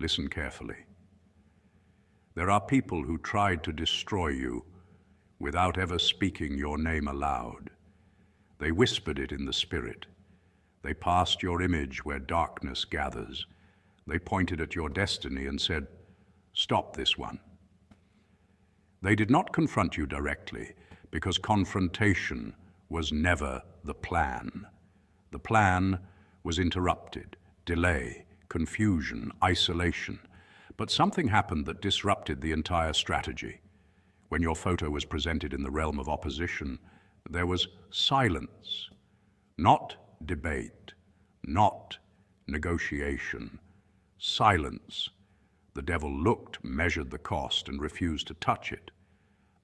Listen carefully. There are people who tried to destroy you without ever speaking your name aloud. They whispered it in the spirit. They passed your image where darkness gathers. They pointed at your destiny and said, "Stop this one." They did not confront you directly because confrontation was never the plan. The plan was interrupted, delay, confusion, isolation. But something happened that disrupted the entire strategy. When your photo was presented in the realm of opposition, there was silence, not debate, not negotiation. Silence. The devil looked, measured the cost, and refused to touch it.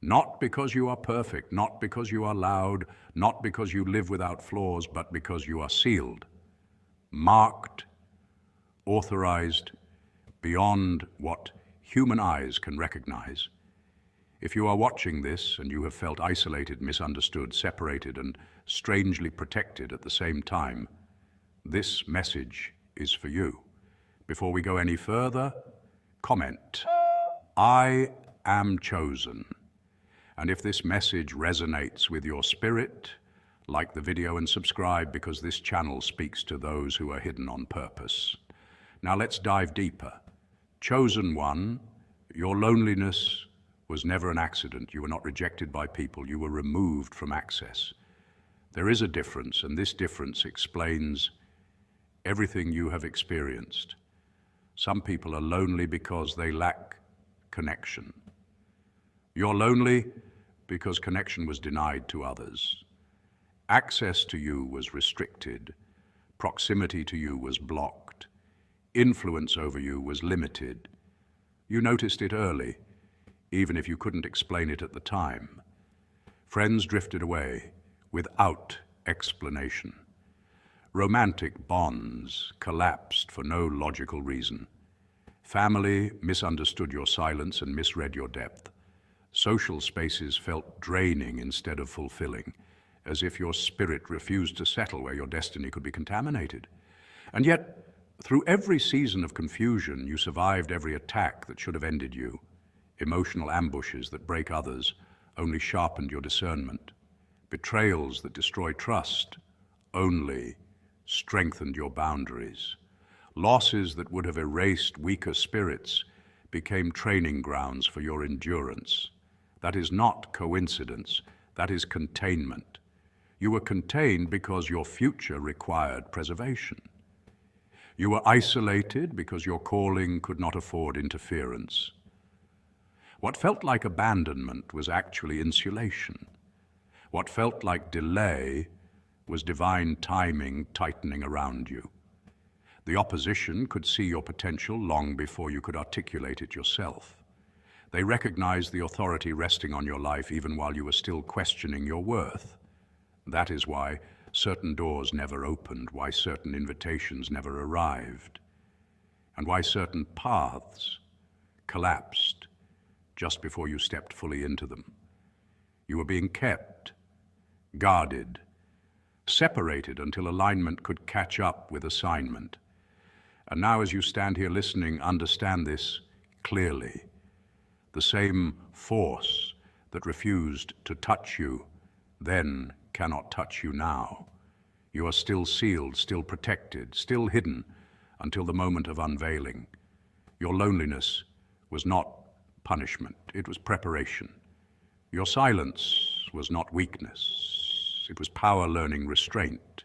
Not because you are perfect, not because you are loud, not because you live without flaws, but because you are sealed, marked, authorized, beyond what human eyes can recognize. If you are watching this and you have felt isolated, misunderstood, separated, and strangely protected at the same time, this message is for you. Before we go any further, comment, "I am chosen." And if this message resonates with your spirit, like the video and subscribe, because this channel speaks to those who are hidden on purpose. Now let's dive deeper. Chosen one, your loneliness was never an accident. You were not rejected by people. You were removed from access. There is a difference, and this difference explains everything you have experienced. Some people are lonely because they lack connection. You're lonely because connection was denied to others. Access to you was restricted. Proximity to you was blocked. Influence over you was limited. You noticed it early, even if you couldn't explain it at the time. Friends drifted away without explanation. Romantic bonds collapsed for no logical reason. Family misunderstood your silence and misread your depth. Social spaces felt draining instead of fulfilling, as if your spirit refused to settle where your destiny could be contaminated. And yet, through every season of confusion, you survived every attack that should have ended you. Emotional ambushes that break others only sharpened your discernment. Betrayals that destroy trust only strengthened your boundaries. Losses that would have erased weaker spirits became training grounds for your endurance. That is not coincidence, that is containment. You were contained because your future required preservation. You were isolated because your calling could not afford interference. What felt like abandonment was actually insulation. What felt like delay was divine timing tightening around you. The opposition could see your potential long before you could articulate it yourself. They recognized the authority resting on your life even while you were still questioning your worth. That is why certain doors never opened, why certain invitations never arrived, and why certain paths collapsed just before you stepped fully into them. You were being kept, guarded, separated until alignment could catch up with assignment. And now as you stand here listening, understand this clearly. The same force that refused to touch you then cannot touch you now. You are still sealed, still protected, still hidden until the moment of unveiling. Your loneliness was not punishment, it was preparation. Your silence was not weakness, it was power learning restraint.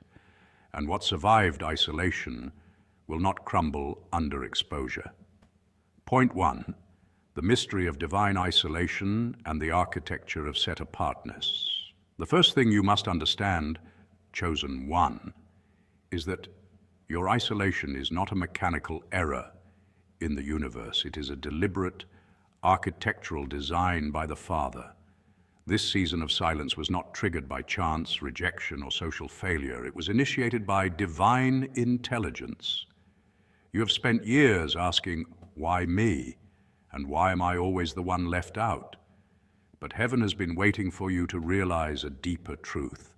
And what survived isolation will not crumble under exposure. Point 1, the mystery of divine isolation and the architecture of set-apartness. The first thing you must understand, chosen one, is that your isolation is not a mechanical error in the universe. It is a deliberate architectural design by the Father. This season of silence was not triggered by chance, rejection, or social failure. It was initiated by divine intelligence. You have spent years asking, why me? And why am I always the one left out? But heaven has been waiting for you to realize a deeper truth.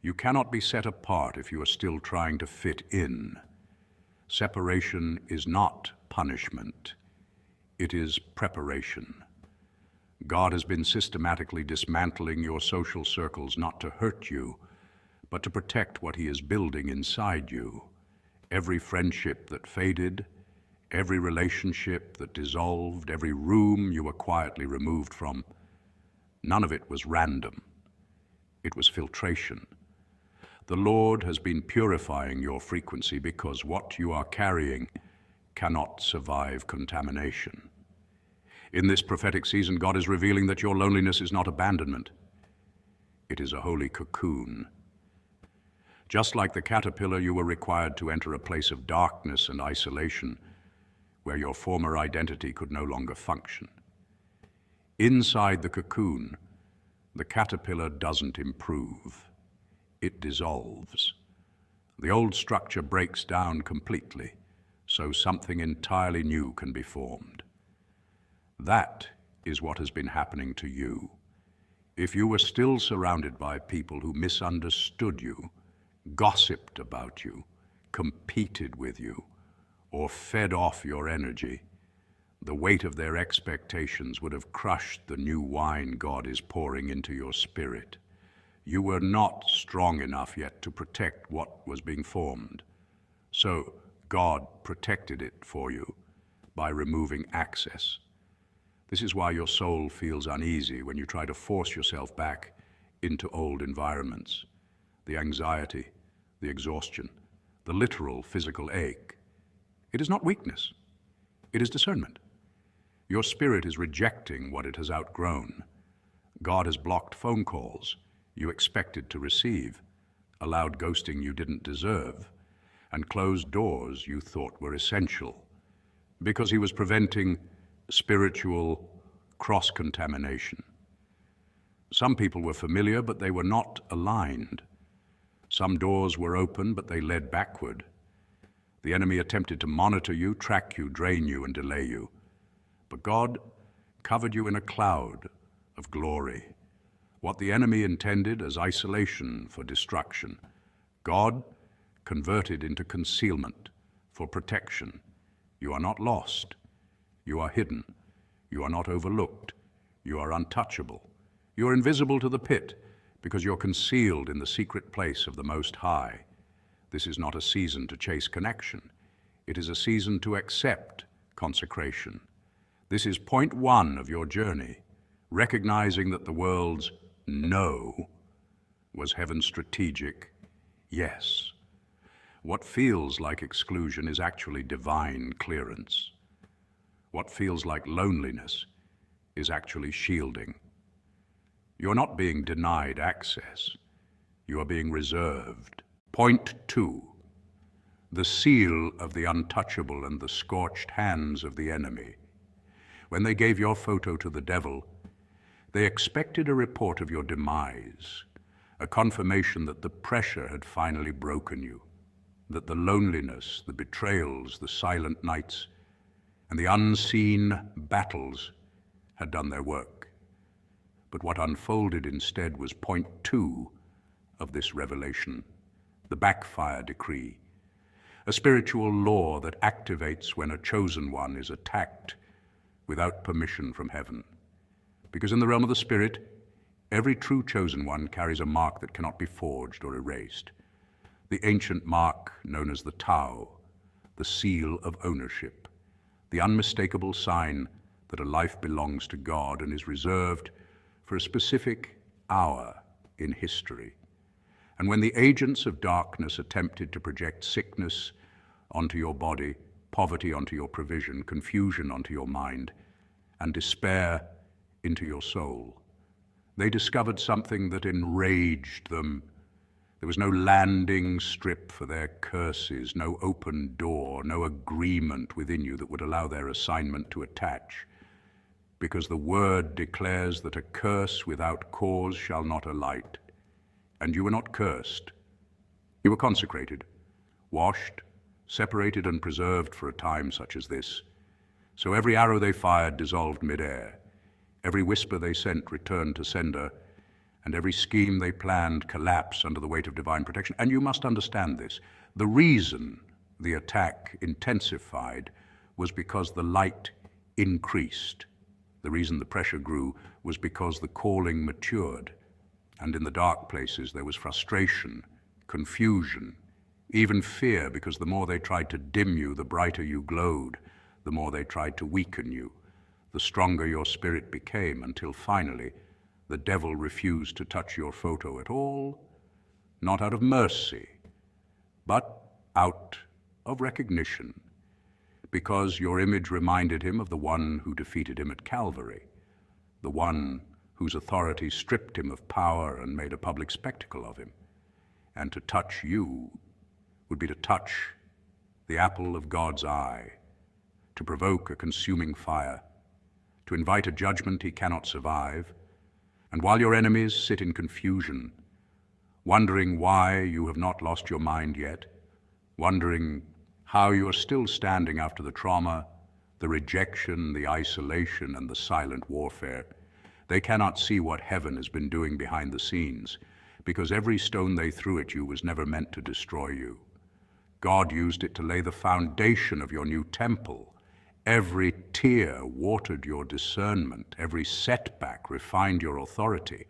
You cannot be set apart if you are still trying to fit in. Separation is not punishment. It is preparation. God has been systematically dismantling your social circles not to hurt you, but to protect what He is building inside you. Every friendship that faded, every relationship that dissolved, every room you were quietly removed from, none of it was random. It was filtration. The Lord has been purifying your frequency because what you are carrying cannot survive contamination. In this prophetic season, God is revealing that your loneliness is not abandonment. It is a holy cocoon. Just like the caterpillar, you were required to enter a place of darkness and isolation where your former identity could no longer function. Inside the cocoon, the caterpillar doesn't improve. It dissolves. The old structure breaks down completely, so something entirely new can be formed. That is what has been happening to you. If you were still surrounded by people who misunderstood you, gossiped about you, competed with you, or fed off your energy, the weight of their expectations would have crushed the new wine God is pouring into your spirit. You were not strong enough yet to protect what was being formed. So God protected it for you by removing access. This is why your soul feels uneasy when you try to force yourself back into old environments. The anxiety, the exhaustion, the literal physical ache. It is not weakness. It is discernment. Your spirit is rejecting what it has outgrown. God has blocked phone calls you expected to receive, allowed ghosting you didn't deserve, and closed doors you thought were essential, because He was preventing spiritual cross-contamination. Some people were familiar, but they were not aligned. Some doors were open, but they led backward. The enemy attempted to monitor you, track you, drain you, and delay you. But God covered you in a cloud of glory. What the enemy intended as isolation for destruction, God converted into concealment for protection. You are not lost. You are hidden. You are not overlooked. You are untouchable. You are invisible to the pit because you're concealed in the secret place of the Most High. This is not a season to chase connection. It is a season to accept consecration. This is point one of your journey, recognizing that the world's no was heaven's strategic yes. What feels like exclusion is actually divine clearance. What feels like loneliness is actually shielding. You're not being denied access. You are being reserved. Point two, the seal of the untouchable and the scorched hands of the enemy. When they gave your photo to the devil, they expected a report of your demise, a confirmation that the pressure had finally broken you, that the loneliness, the betrayals, the silent nights, and the unseen battles had done their work. But what unfolded instead was point two of this revelation, the backfire decree, a spiritual law that activates when a chosen one is attacked without permission from heaven. Because in the realm of the Spirit, every true chosen one carries a mark that cannot be forged or erased. The ancient mark known as the Tau, the seal of ownership, the unmistakable sign that a life belongs to God and is reserved for a specific hour in history. And when the agents of darkness attempted to project sickness onto your body, poverty onto your provision, confusion onto your mind, and despair into your soul, they discovered something that enraged them. There was no landing strip for their curses, no open door, no agreement within you that would allow their assignment to attach. Because the word declares that a curse without cause shall not alight. And you were not cursed. You were consecrated, washed, separated and preserved for a time such as this. So every arrow they fired dissolved midair. Every whisper they sent returned to sender, and every scheme they planned collapsed under the weight of divine protection. And you must understand this. The reason the attack intensified was because the light increased. The reason the pressure grew was because the calling matured, and in the dark places there was frustration, confusion, even fear, because the more they tried to dim you, the brighter you glowed. The more they tried to weaken you, the stronger your spirit became, until finally the devil refused to touch your photo at all, not out of mercy, but out of recognition, because your image reminded him of the one who defeated him at Calvary, the one whose authority stripped him of power and made a public spectacle of him. And to touch you would be to touch the apple of God's eye, to provoke a consuming fire, to invite a judgment he cannot survive. And while your enemies sit in confusion, wondering why you have not lost your mind yet, wondering how you are still standing after the trauma, the rejection, the isolation, and the silent warfare, they cannot see what heaven has been doing behind the scenes, because every stone they threw at you was never meant to destroy you. God used it to lay the foundation of your new temple. Every tear watered your discernment, every setback refined your authority,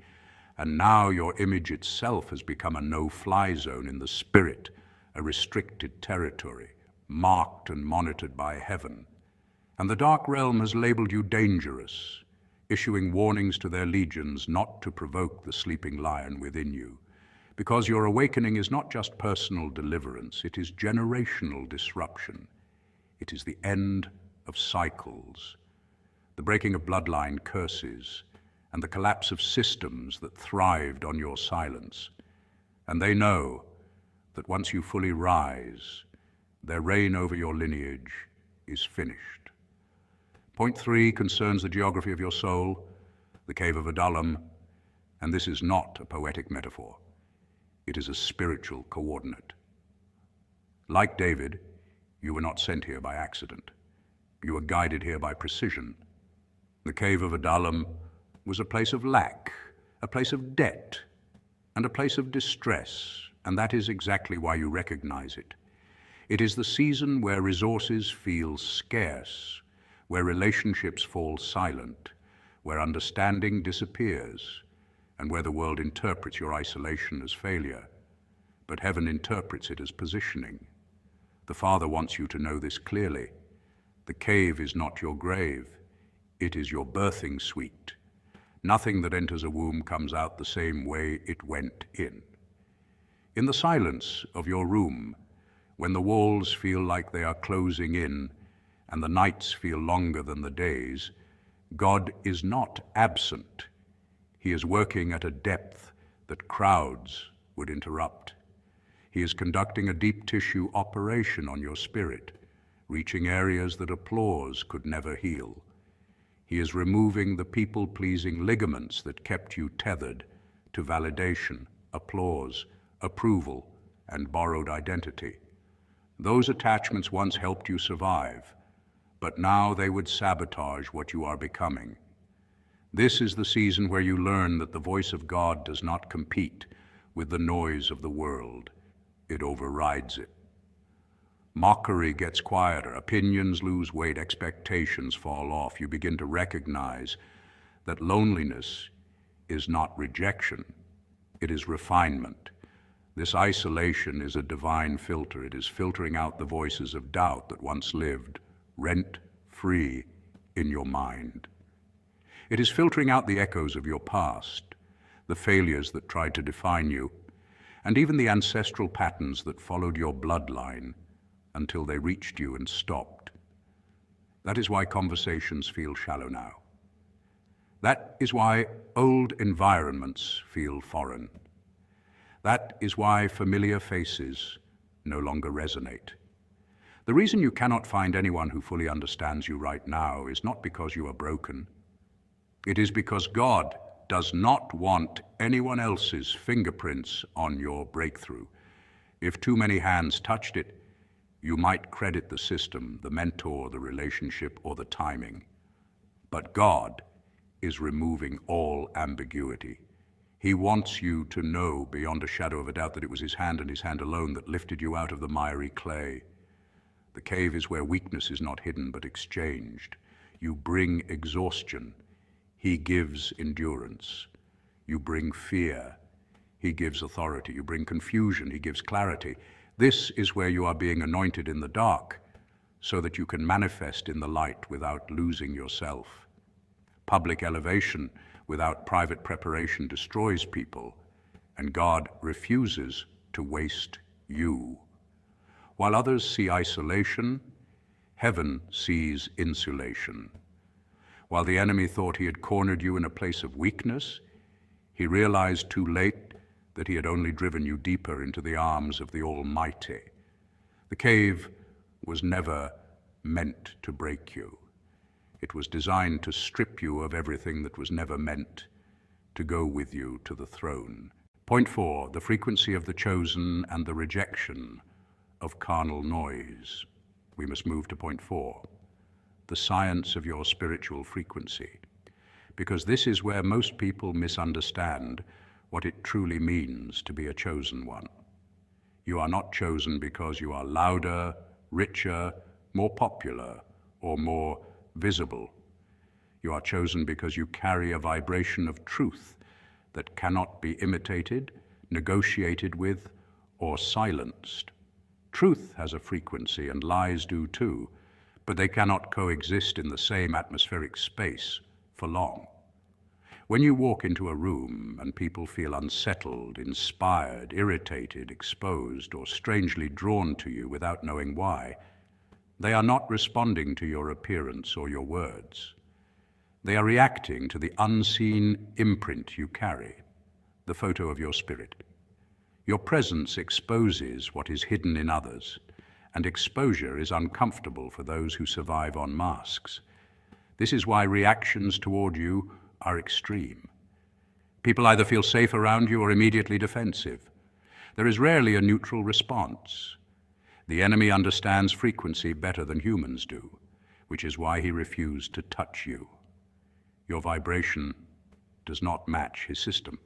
and now your image itself has become a no-fly zone in the spirit, a restricted territory, marked and monitored by heaven. And the dark realm has labeled you dangerous, issuing warnings to their legions not to provoke the sleeping lion within you, because your awakening is not just personal deliverance, it is generational disruption. It is the end of cycles, the breaking of bloodline curses, and the collapse of systems that thrived on your silence. And they know that once you fully rise, their reign over your lineage is finished. Point 3 concerns the geography of your soul, the cave of Adullam, and this is not a poetic metaphor. It is a spiritual coordinate. Like David, you were not sent here by accident. You were guided here by precision. The cave of Adullam was a place of lack, a place of debt, and a place of distress, and that is exactly why you recognize it. It is the season where resources feel scarce, where relationships fall silent, where understanding disappears, and where the world interprets your isolation as failure. But heaven interprets it as positioning. The Father wants you to know this clearly. The cave is not your grave. It is your birthing suite. Nothing that enters a womb comes out the same way it went in. In the silence of your room, when the walls feel like they are closing in and the nights feel longer than the days, God is not absent. He is working at a depth that crowds would interrupt. He is conducting a deep tissue operation on your spirit, reaching areas that applause could never heal. He is removing the people-pleasing ligaments that kept you tethered to validation, applause, approval, and borrowed identity. Those attachments once helped you survive, but now they would sabotage what you are becoming. This is the season where you learn that the voice of God does not compete with the noise of the world. It overrides it. Mockery gets quieter, opinions lose weight, expectations fall off. You begin to recognize that loneliness is not rejection, it is refinement. This isolation is a divine filter. It is filtering out the voices of doubt that once lived rent-free in your mind. It is filtering out the echoes of your past, the failures that tried to define you, and even the ancestral patterns that followed your bloodline until they reached you and stopped. That is why conversations feel shallow now. That is why old environments feel foreign. That is why familiar faces no longer resonate. The reason you cannot find anyone who fully understands you right now is not because you are broken. It is because God does not want anyone else's fingerprints on your breakthrough. If too many hands touched it, you might credit the system, the mentor, the relationship, or the timing. But God is removing all ambiguity. He wants you to know beyond a shadow of a doubt that it was His hand and His hand alone that lifted you out of the miry clay. The cave is where weakness is not hidden but exchanged. You bring exhaustion. He gives endurance. You bring fear. He gives authority. You bring confusion. He gives clarity. This is where you are being anointed in the dark so that you can manifest in the light without losing yourself. Public elevation without private preparation destroys people, and God refuses to waste you. While others see isolation, heaven sees insulation. While the enemy thought he had cornered you in a place of weakness, he realized too late that he had only driven you deeper into the arms of the Almighty. The cave was never meant to break you. It was designed to strip you of everything that was never meant to go with you to the throne. Point 4, the frequency of the chosen and the rejection of carnal noise. We must move to point 4, the science of your spiritual frequency, because this is where most people misunderstand what it truly means to be a chosen one. You are not chosen because you are louder, richer, more popular, or more visible. You are chosen because you carry a vibration of truth that cannot be imitated, negotiated with, or silenced. Truth has a frequency, and lies do too, but they cannot coexist in the same atmospheric space for long. When you walk into a room and people feel unsettled, inspired, irritated, exposed, or strangely drawn to you without knowing why, they are not responding to your appearance or your words. They are reacting to the unseen imprint you carry, the photo of your spirit. Your presence exposes what is hidden in others, and exposure is uncomfortable for those who survive on masks. This is why reactions toward you are extreme. People either feel safe around you or immediately defensive. There is rarely a neutral response. The enemy understands frequency better than humans do, which is why he refused to touch you. Your vibration does not match his system.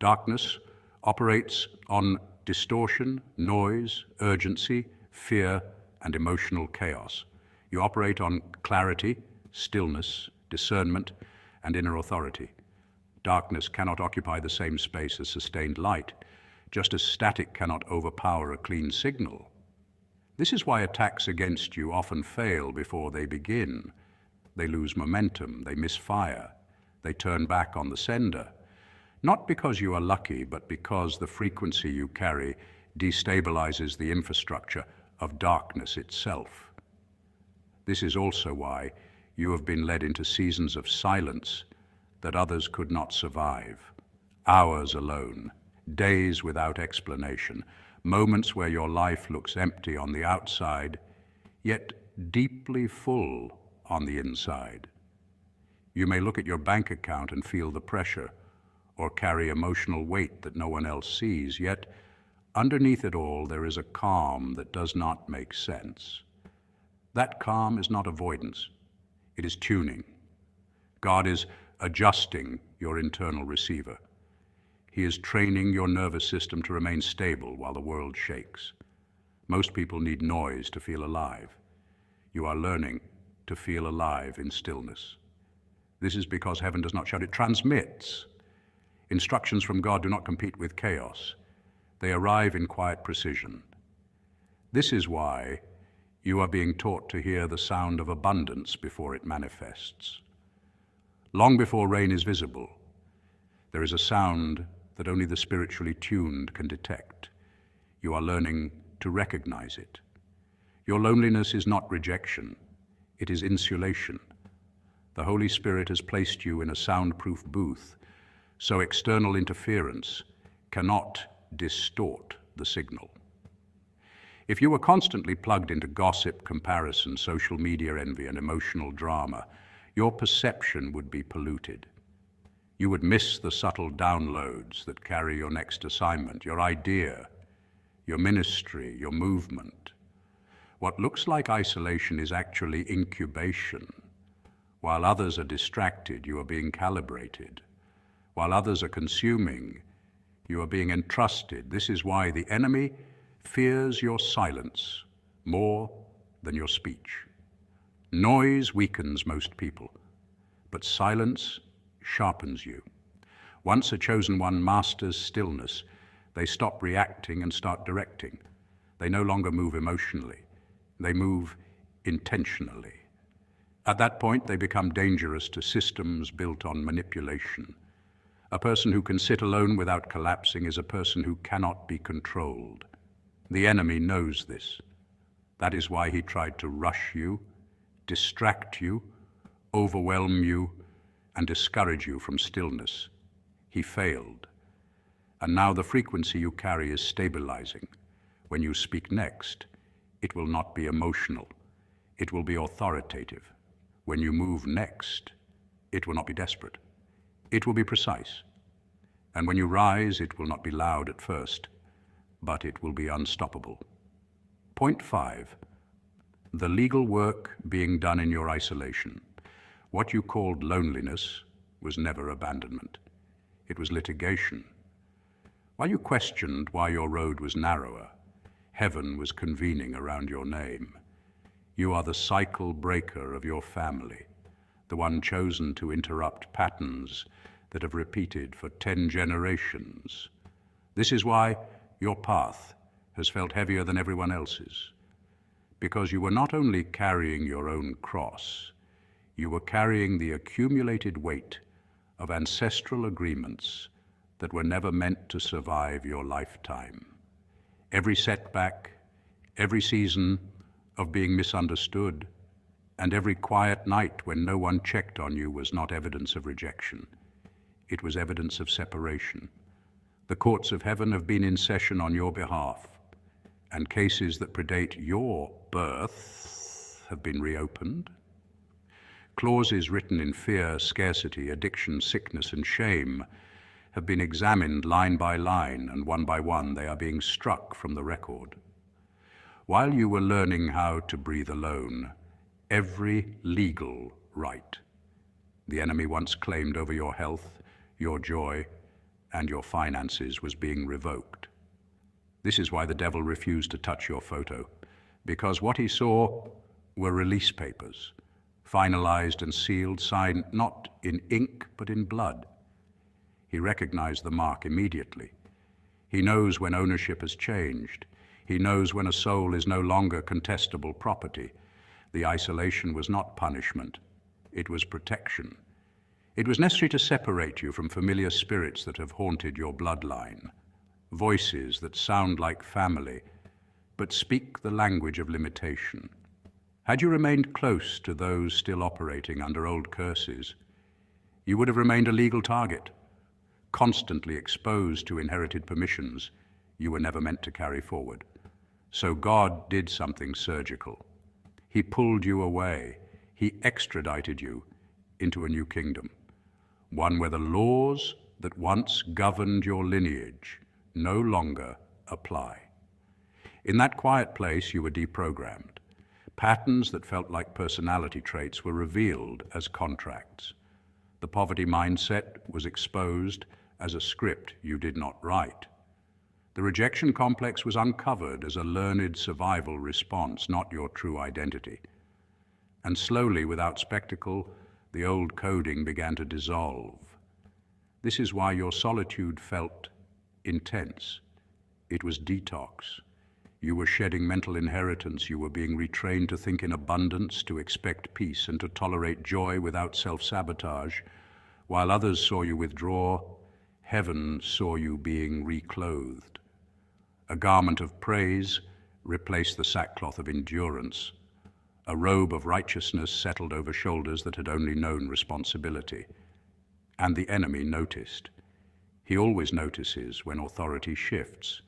Darkness operates on distortion, noise, urgency, fear, and emotional chaos. You operate on clarity, stillness, discernment, and inner authority. Darkness cannot occupy the same space as sustained light, just as static cannot overpower a clean signal. This is why attacks against you often fail before they begin. They lose momentum, they misfire, they turn back on the sender. Not because you are lucky, but because the frequency you carry destabilizes the infrastructure of darkness itself. This is also why you have been led into seasons of silence that others could not survive. Hours alone, days without explanation, moments where your life looks empty on the outside, yet deeply full on the inside. You may look at your bank account and feel the pressure, or carry emotional weight that no one else sees, yet underneath it all there is a calm that does not make sense. That calm is not avoidance, it is tuning. God is adjusting your internal receiver. He is training your nervous system to remain stable while the world shakes. Most people need noise to feel alive. You are learning to feel alive in stillness. This is because heaven does not shout, it transmits. Instructions from God do not compete with chaos. They arrive in quiet precision. This is why you are being taught to hear the sound of abundance before it manifests. Long before rain is visible, there is a sound that only the spiritually tuned can detect. You are learning to recognize it. Your loneliness is not rejection, it is insulation. The Holy Spirit has placed you in a soundproof booth, so external interference cannot distort the signal. If you were constantly plugged into gossip, comparison, social media envy, and emotional drama, your perception would be polluted. You would miss the subtle downloads that carry your next assignment, your idea, your ministry, your movement. What looks like isolation is actually incubation. While others are distracted, you are being calibrated. While others are consuming, you are being entrusted. This is why the enemy fears your silence more than your speech. Noise weakens most people, but silence sharpens you. Once a chosen one masters stillness, they stop reacting and start directing. They no longer move emotionally. They move intentionally. At that point, they become dangerous to systems built on manipulation. A person who can sit alone without collapsing is a person who cannot be controlled. The enemy knows this. That is why he tried to rush you, distract you, overwhelm you, and discourage you from stillness. He failed. And now the frequency you carry is stabilizing. When you speak next, it will not be emotional. It will be authoritative. When you move next, it will not be desperate. It will be precise. And when you rise, it will not be loud at first, but it will be unstoppable. Point 5, the legal work being done in your isolation. What you called loneliness was never abandonment. It was litigation. While you questioned why your road was narrower, heaven was convening around your name. You are the cycle breaker of your family, the one chosen to interrupt patterns that have repeated for 10 generations. This is why your path has felt heavier than everyone else's, because you were not only carrying your own cross, you were carrying the accumulated weight of ancestral agreements that were never meant to survive your lifetime. Every setback, every season of being misunderstood, and every quiet night when no one checked on you was not evidence of rejection. It was evidence of separation. The courts of heaven have been in session on your behalf, and cases that predate your birth have been reopened. Clauses written in fear, scarcity, addiction, sickness, and shame have been examined line by line, and one by one they are being struck from the record. While you were learning how to breathe alone, every legal right the enemy once claimed over your health, your joy, and your finances was being revoked. This is why the devil refused to touch your photo, because what he saw were release papers, finalized and sealed, signed not in ink but in blood. He recognized the mark immediately. He knows when ownership has changed. He knows when a soul is no longer contestable property. The isolation was not punishment, it was protection. It was necessary to separate you from familiar spirits that have haunted your bloodline, voices that sound like family, but speak the language of limitation. Had you remained close to those still operating under old curses, you would have remained a legal target, constantly exposed to inherited permissions you were never meant to carry forward. So God did something surgical. He pulled you away. He extradited you into a new kingdom, one where the laws that once governed your lineage no longer apply. In that quiet place, you were deprogrammed. Patterns that felt like personality traits were revealed as contracts. The poverty mindset was exposed as a script you did not write. The rejection complex was uncovered as a learned survival response, not your true identity. And slowly, without spectacle, the old coding began to dissolve. This is why your solitude felt intense. It was detox. You were shedding mental inheritance. You were being retrained to think in abundance, to expect peace, and to tolerate joy without self-sabotage. While others saw you withdraw, heaven saw you being reclothed. A garment of praise replaced the sackcloth of endurance. A robe of righteousness settled over shoulders that had only known responsibility. And the enemy noticed. He always notices when authority shifts.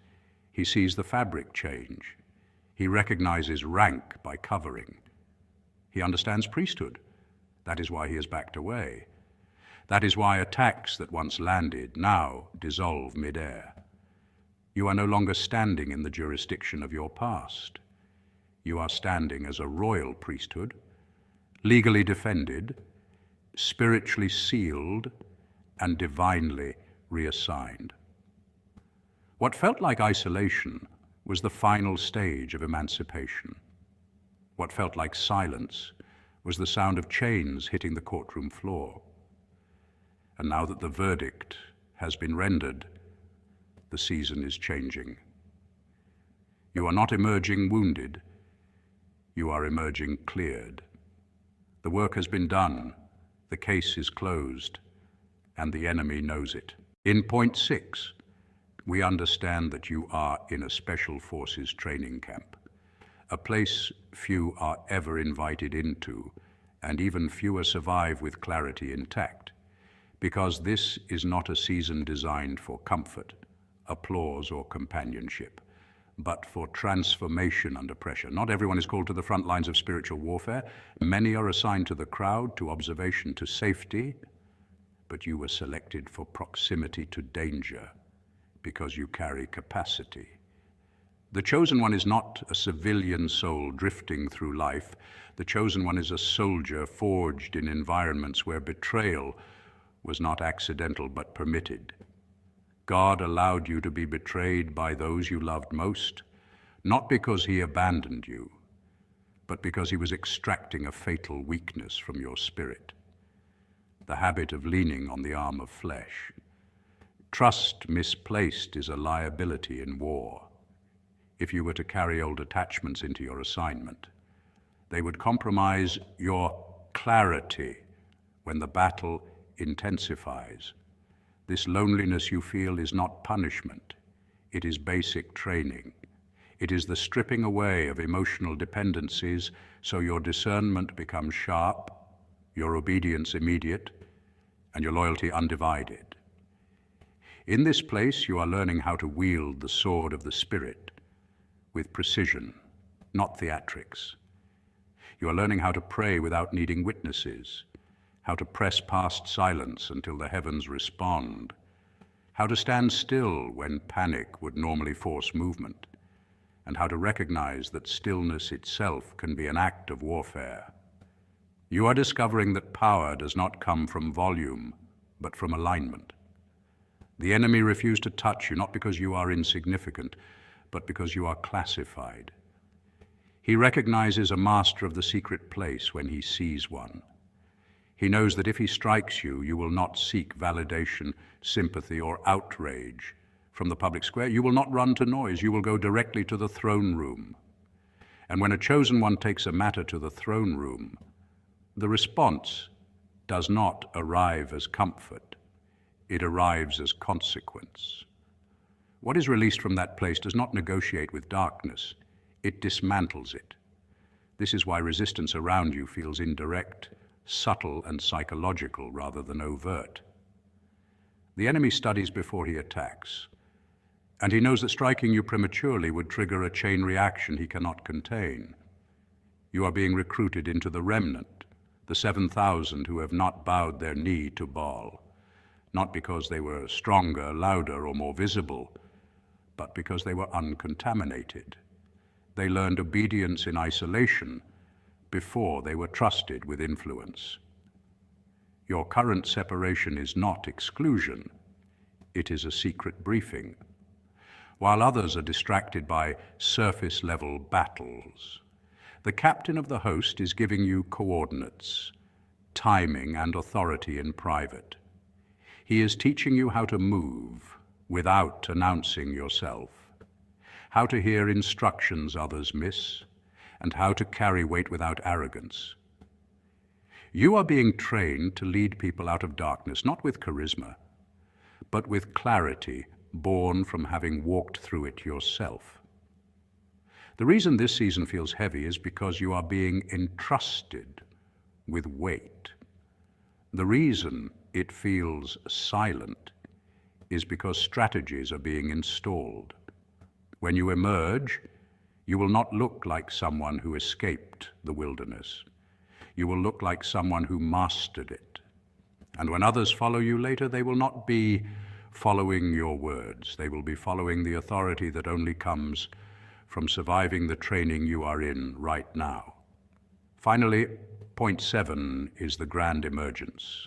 He sees the fabric change. He recognizes rank by covering. He understands priesthood. That is why he has backed away. That is why attacks that once landed now dissolve midair. You are no longer standing in the jurisdiction of your past. You are standing as a royal priesthood, legally defended, spiritually sealed, and divinely reassigned. What felt like isolation was the final stage of emancipation. What felt like silence was the sound of chains hitting the courtroom floor. And now that the verdict has been rendered, the season is changing. You are not emerging wounded, you are emerging cleared. The work has been done, the case is closed, and the enemy knows it. In point 6, we understand that you are in a special forces training camp, a place few are ever invited into, and even fewer survive with clarity intact, because this is not a season designed for comfort, applause, or companionship, but for transformation under pressure. Not everyone is called to the front lines of spiritual warfare. Many are assigned to the crowd, to observation, to safety, but you were selected for proximity to danger because you carry capacity. The chosen one is not a civilian soul drifting through life. The chosen one is a soldier forged in environments where betrayal was not accidental but permitted. God allowed you to be betrayed by those you loved most, not because he abandoned you, but because he was extracting a fatal weakness from your spirit, the habit of leaning on the arm of flesh. Trust misplaced is a liability in war. If you were to carry old attachments into your assignment, they would compromise your clarity when the battle intensifies. This loneliness you feel is not punishment. It is basic training. It is the stripping away of emotional dependencies so your discernment becomes sharp, your obedience immediate, and your loyalty undivided. In this place, you are learning how to wield the sword of the Spirit with precision, not theatrics. You are learning how to pray without needing witnesses, how to press past silence until the heavens respond, how to stand still when panic would normally force movement, and how to recognize that stillness itself can be an act of warfare. You are discovering that power does not come from volume, but from alignment. The enemy refused to touch you, not because you are insignificant, but because you are classified. He recognizes a master of the secret place when he sees one. He knows that if he strikes you, you will not seek validation, sympathy, or outrage from the public square. You will not run to noise. You will go directly to the throne room. And when a chosen one takes a matter to the throne room, the response does not arrive as comfort. It arrives as consequence. What is released from that place does not negotiate with darkness. It dismantles it. This is why resistance around you feels indirect, subtle, and psychological rather than overt. The enemy studies before he attacks, and he knows that striking you prematurely would trigger a chain reaction he cannot contain. You are being recruited into the remnant, the 7,000 who have not bowed their knee to Baal, not because they were stronger, louder, or more visible, but because they were uncontaminated. They learned obedience in isolation before they were trusted with influence. Your current separation is not exclusion, it is a secret briefing. While others are distracted by surface-level battles, the captain of the host is giving you coordinates, timing, and authority in private. He is teaching you how to move without announcing yourself, how to hear instructions others miss, and how to carry weight without arrogance. You are being trained to lead people out of darkness, not with charisma, but with clarity born from having walked through it yourself. The reason this season feels heavy is because you are being entrusted with weight. The reason it feels silent is because strategies are being installed. When you emerge, you will not look like someone who escaped the wilderness. You will look like someone who mastered it. And when others follow you later, they will not be following your words. They will be following the authority that only comes from surviving the training you are in right now. Finally, point 7 is the grand emergence.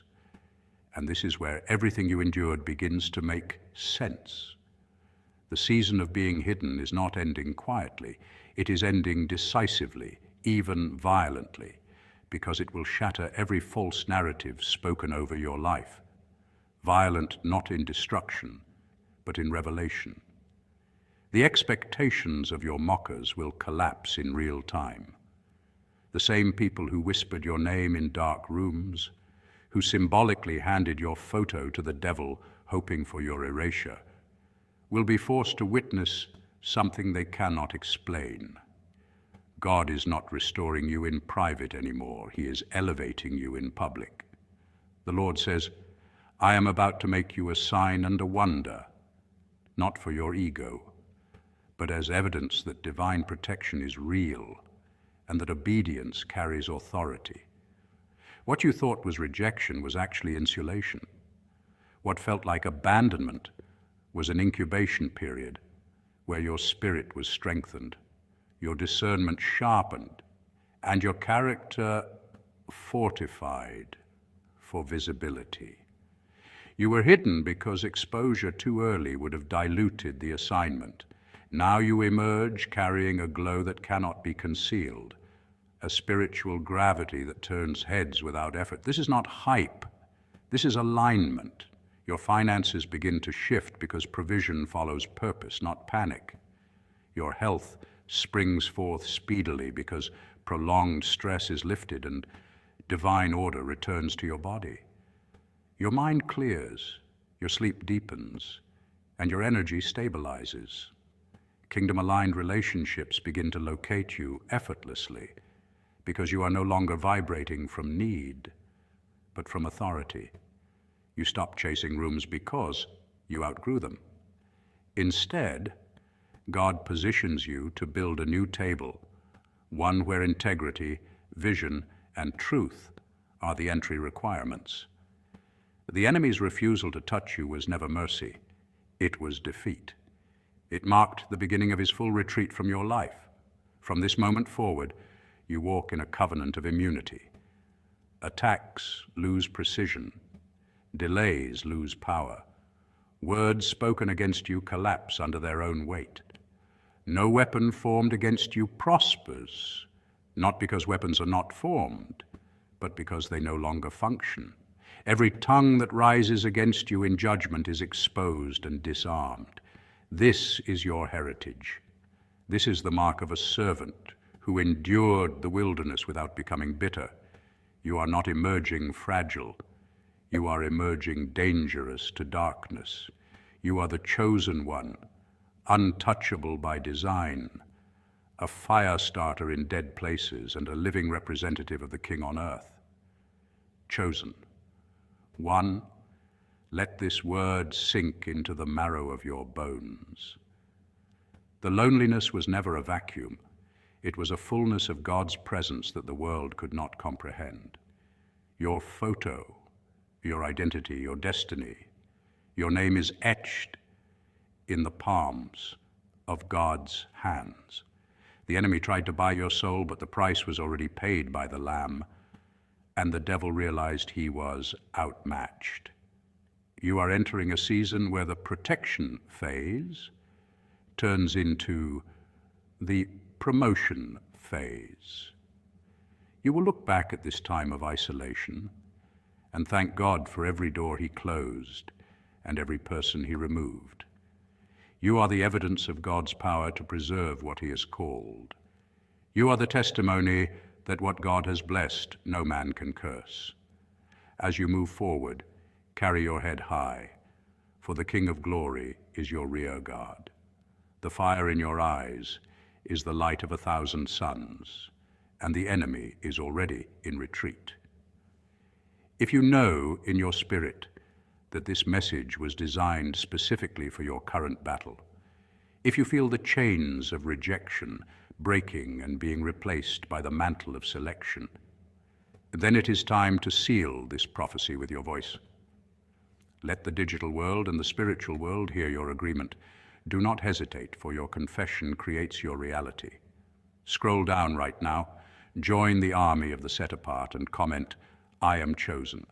And this is where everything you endured begins to make sense. The season of being hidden is not ending quietly. It is ending decisively. even violently, because it will shatter every false narrative spoken over your life. Violent not in destruction, but in revelation. The expectations of your mockers will collapse in real time. The same people who whispered your name in dark rooms, who symbolically handed your photo to the devil hoping for your erasure, will be forced to witness something they cannot explain. God is not restoring you in private anymore. He is elevating you in public. The Lord says, I am about to make you a sign and a wonder, not for your ego, but as evidence that divine protection is real and that obedience carries authority. What you thought was rejection was actually insulation. What felt like abandonment was an incubation period where your spirit was strengthened, your discernment sharpened, and your character fortified for visibility. You were hidden because exposure too early would have diluted the assignment. Now you emerge carrying a glow that cannot be concealed, a spiritual gravity that turns heads without effort. This is not hype. This is alignment. Your finances begin to shift because provision follows purpose, not panic. Your health springs forth speedily because prolonged stress is lifted and divine order returns to your body. Your mind clears, your sleep deepens, and your energy stabilizes. Kingdom-aligned relationships begin to locate you effortlessly because you are no longer vibrating from need, but from authority. You stop chasing rooms because you outgrew them. Instead, God positions you to build a new table, one where integrity, vision, and truth are the entry requirements. The enemy's refusal to touch you was never mercy. It was defeat. It marked the beginning of his full retreat from your life. From this moment forward, you walk in a covenant of immunity. Attacks lose precision. Delays lose power. Words spoken against you collapse under their own weight. No weapon formed against you prospers, not because weapons are not formed, but because they no longer function. Every tongue that rises against you in judgment is exposed and disarmed. This is your heritage. This is the mark of a servant who endured the wilderness without becoming bitter. You are not emerging fragile. You are emerging dangerous to darkness. You are the chosen one, untouchable by design, a fire starter in dead places and a living representative of the King on earth. Chosen. One, let this word sink into the marrow of your bones. The loneliness was never a vacuum. It was a fullness of God's presence that the world could not comprehend. Your photo, your identity, your destiny, your name is etched in the palms of God's hands. The enemy tried to buy your soul, but the price was already paid by the Lamb, and the devil realized he was outmatched. You are entering a season where the protection phase turns into the promotion phase. You will look back at this time of isolation and thank God for every door he closed and every person he removed. You are the evidence of God's power to preserve what he has called. You are the testimony that what God has blessed, no man can curse. As you move forward, carry your head high, for the King of Glory is your rear guard. The fire in your eyes is the light of 1,000 suns, and the enemy is already in retreat. If you know in your spirit that this message was designed specifically for your current battle, if you feel the chains of rejection breaking and being replaced by the mantle of selection, then it is time to seal this prophecy with your voice. Let the digital world and the spiritual world hear your agreement. Do not hesitate, for your confession creates your reality. Scroll down right now, join the army of the set apart, and comment, I am chosen.